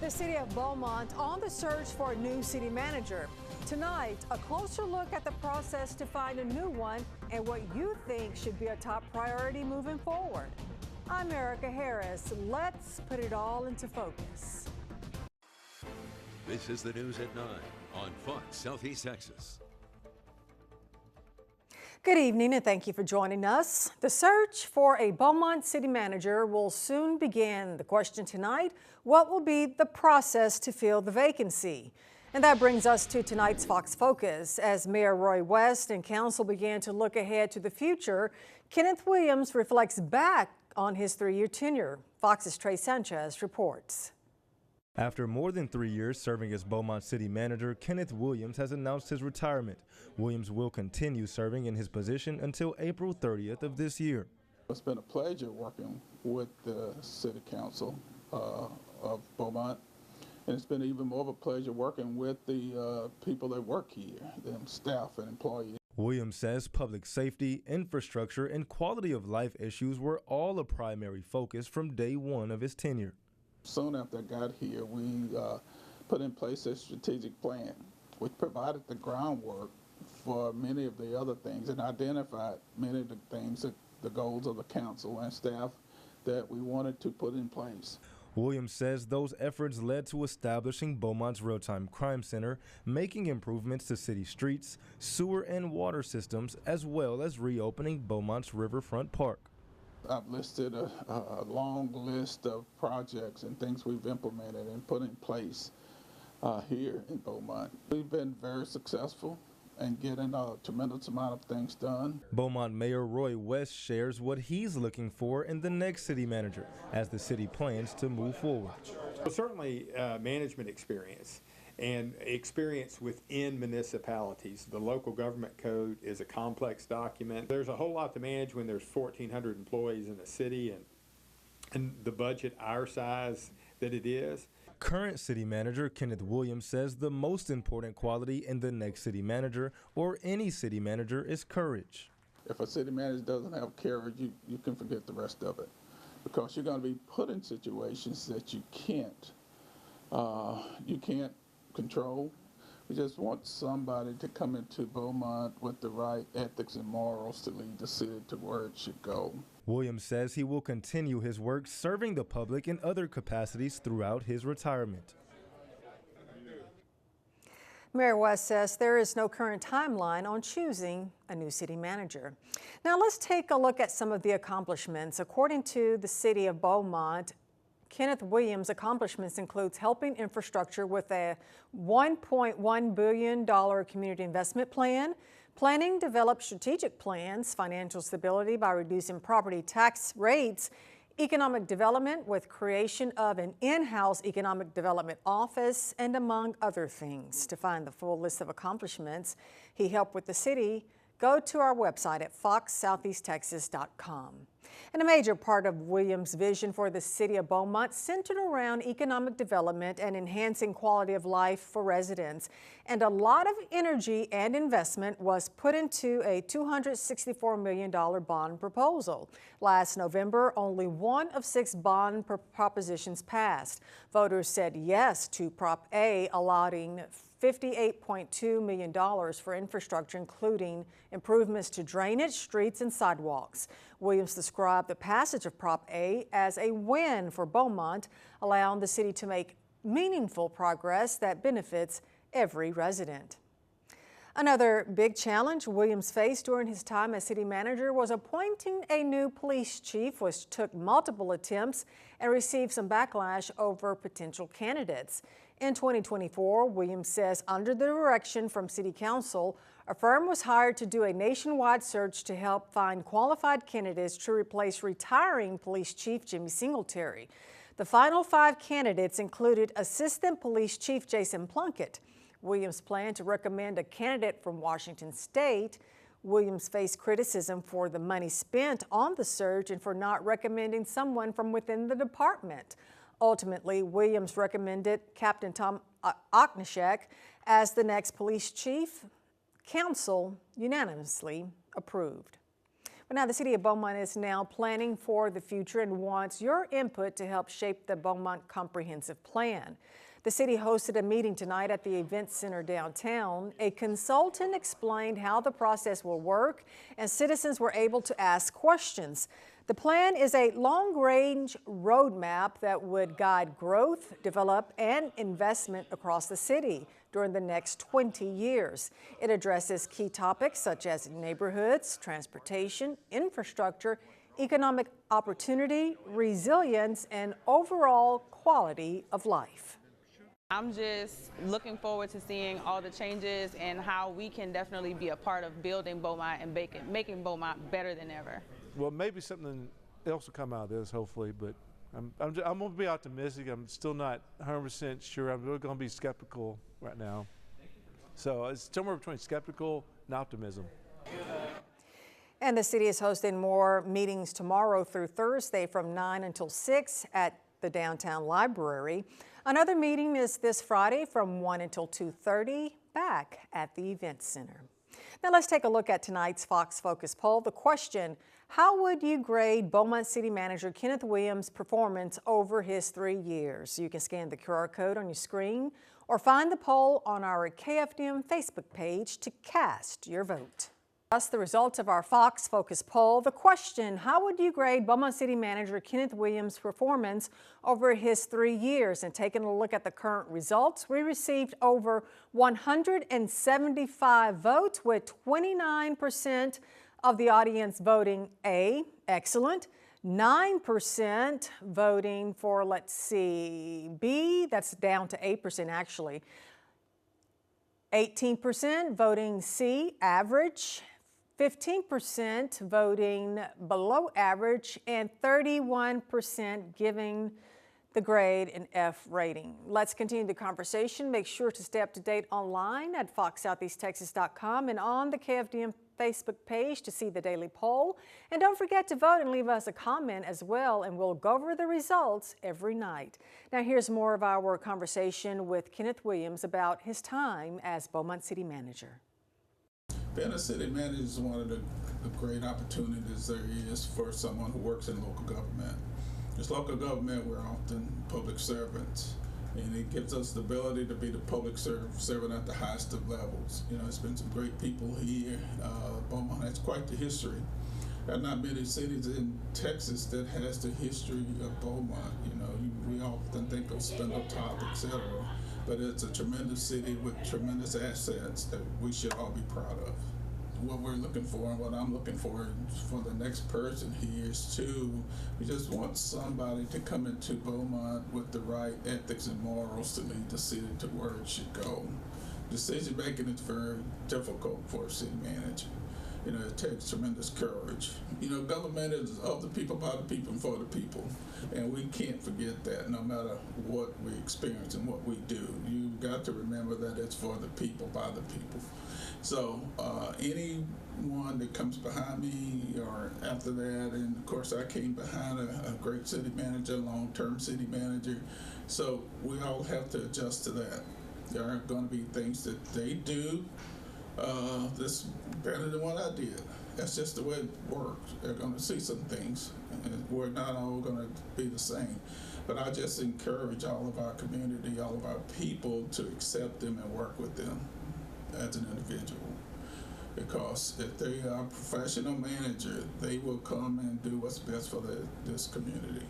The City of Beaumont on the search for a new city manager. Tonight, a closer look at the process to find a new one and what you think should be a top priority moving forward. I'm Erica Harris. Let's put it all into focus. This is the news at 9 on Fox Southeast Texas. Good evening and thank you for joining us. The search for a Beaumont city manager will soon begin. The question tonight, what will be the process to fill the vacancy? And that brings us to tonight's Fox Focus. As Mayor Roy West and council began to look ahead to the future, Kenneth Williams reflects back on his 3-year tenure. Fox's Trey Sanchez reports. After more than 3 years serving as Beaumont City Manager, Kenneth Williams has announced his retirement. Williams will continue serving in his position until April 30th of this year. It's been a pleasure working with the City Council of Beaumont, and it's been even more of a pleasure working with the people that work here, the staff and employees. Williams says public safety, infrastructure, and quality of life issues were all a primary focus from day one of his tenure. Soon after I got here, we put in place a strategic plan, which provided the groundwork for many of the other things and identified many of the things, that the goals of the council and staff that we wanted to put in place. Williams says those efforts led to establishing Beaumont's Real-Time Crime Center, making improvements to city streets, sewer and water systems, as well as reopening Beaumont's Riverfront Park. I've listed a long list of projects and things we've implemented and put in place here in Beaumont. We've been very successful in getting a tremendous amount of things done. Beaumont Mayor Roy West shares what he's looking for in the next city manager as the city plans to move forward. Well, certainly management experience and experience within municipalities. The local government code is a complex document. There's a whole lot to manage when there's 1,400 employees in a city and the budget our size that it is. Current city manager Kenneth Williams says the most important quality in the next city manager or any city manager is courage. If a city manager doesn't have courage, you can forget the rest of it, because you're going to be put in situations that you can't control. We just want somebody to come into Beaumont with the right ethics and morals to lead the city to where it should go. Williams says he will continue his work serving the public in other capacities throughout his retirement. Mayor West says there is no current timeline on choosing a new city manager. Now let's take a look at some of the accomplishments. According to the City of Beaumont, Kenneth Williams' accomplishments includes helping infrastructure with a $1.1 billion community investment plan, planning develop strategic plans, financial stability by reducing property tax rates, economic development with creation of an in-house economic development office, and among other things. To find the full list of accomplishments he helped with the city, go to our website at foxsoutheasttexas.com. And a major part of Williams' vision for the City of Beaumont centered around economic development and enhancing quality of life for residents. And a lot of energy and investment was put into a $264 million bond proposal. Last November, only one of 6 bond propositions passed. Voters said yes to Prop A, allotting $58.2 million for infrastructure, including improvements to drainage, streets, and sidewalks. Williams described the passage of Prop A as a win for Beaumont, allowing the city to make meaningful progress that benefits every resident. Another big challenge Williams faced during his time as city manager was appointing a new police chief, which took multiple attempts and received some backlash over potential candidates. In 2024, Williams says under the direction from City Council, a firm was hired to do a nationwide search to help find qualified candidates to replace retiring Police Chief Jimmy Singletary. The final 5 candidates included Assistant Police Chief Jason Plunkett. Williams planned to recommend a candidate from Washington State. Williams faced criticism for the money spent on the search and for not recommending someone from within the department. Ultimately, Williams recommended Captain Tom Oknishek as the next police chief. Council unanimously approved. But now the City of Beaumont is now planning for the future and wants your input to help shape the Beaumont Comprehensive Plan. The city hosted a meeting tonight at the Event Center downtown. A consultant explained how the process will work, and citizens were able to ask questions. The plan is a long-range roadmap that would guide growth, develop, and investment across the city during the next 20 years. It addresses key topics such as neighborhoods, transportation, infrastructure, economic opportunity, resilience, and overall quality of life. I'm just looking forward to seeing all the changes and how we can definitely be a part of building Beaumont and making Beaumont better than ever. Well, maybe something else will come out of this, hopefully, but I'm going to be optimistic. I'm still not 100% sure. I'm really going to be skeptical right now. So it's somewhere between skeptical and optimism. And the city is hosting more meetings tomorrow through Thursday from 9 until 6 at the downtown library. Another meeting is this Friday from 1 until 2:30 back at the Event Center. Now let's take a look at tonight's Fox Focus poll. The question, how would you grade Beaumont City Manager Kenneth Williams' performance over his 3 years? You can scan the QR code on your screen or find the poll on our KFDM Facebook page to cast your vote. That's the results of our Fox Focus poll. The question, how would you grade Beaumont City Manager Kenneth Williams' performance over his 3 years? And taking a look at the current results, we received over 175 votes, with 29% of the audience voting A, excellent, 9% voting for, let's see, B, that's down to 8% actually, 18% voting C, average, 15% voting below average, and 31% giving the grade an F rating. Let's continue the conversation. Make sure to stay up to date online at foxsoutheasttexas.com and on the KFDM Facebook page to see the daily poll. And don't forget to vote and leave us a comment as well, and we'll go over the results every night. Now here's more of our conversation with Kenneth Williams about his time as Beaumont City Manager. Being a city manager is one of the great opportunities there is for someone who works in local government. As local government, we're often public servants, and it gives us the ability to be the public servant at the highest of levels. You know, it's been some great people here. Beaumont has quite the history. There are not many cities in Texas that has the history of Beaumont. You know, we often think of Spindletop, etc., but it's a tremendous city with tremendous assets that we should all be proud of. What we're looking for and what I'm looking for the next person here is we just want somebody to come into Beaumont with the right ethics and morals to lead the city to where it should go. Decision making is very difficult for a city manager. You know, it takes tremendous courage. You know, government is of the people, by the people, and for the people. And we can't forget that no matter what we experience and what we do. You've got to remember that it's for the people, by the people. So anyone that comes behind me or after that, and of course I came behind a great city manager, long-term city manager, so we all have to adjust to that. There are going to be things that they do that's better than what I did. That's just the way it works. They're going to see some things, and we're not all going to be the same. But I just encourage all of our community, all of our people to accept them and work with them as an individual. Because if they are a professional manager, they will come and do what's best for this community.